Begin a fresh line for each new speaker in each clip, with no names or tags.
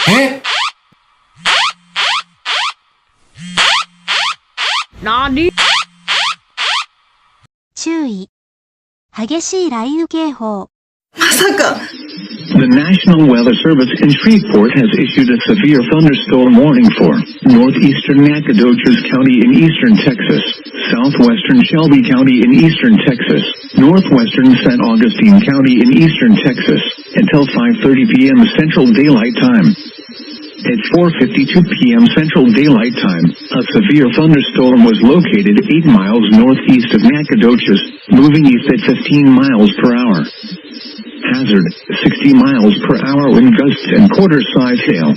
え
Nani?
注意。激しい雷雨警報。
まさか。
The National Weather Service in Shreveport has issued a severe thunderstorm warning for northeastern Nacogdoches County in eastern Texas, southwestern Shelby County in eastern Texas, northwestern St. Augustine County in eastern Texas, until 5:30 p.m. Central Daylight Time. At 4:52 p.m. Central Daylight Time, a severe thunderstorm was located 8 miles northeast of Nacogdoches, moving east at 15 miles per hour. Hazard, 60 miles per hour wind gusts and quarter-size hail.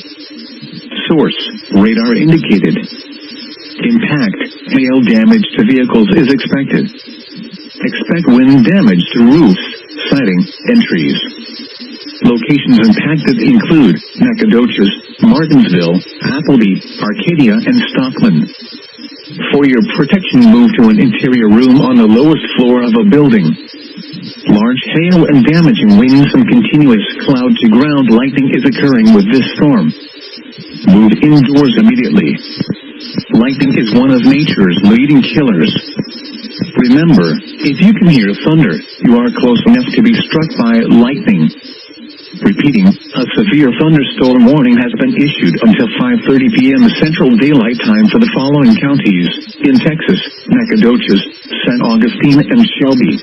Source, radar indicated. Impact, hail damage to vehicles is expected. Expect wind damage to roofs, siding, and trees. Locations impacted include Nacogdoches, Martinsville, Appleby, Arcadia, and Stockman. For your protection, move to an interior room on the lowest floor of a building. Large hail and damaging winds and continuous cloud-to-ground lightning is occurring with this storm. Move indoors immediately. Lightning is one of nature's leading killers. Remember, if you can hear thunder, you are close enough to be struck by lightning. Repeating, a severe thunderstorm warning has been issued until 5:30 p.m. Central Daylight Time for the following counties in Texas: Nacogdoches, St. Augustine, and Shelby.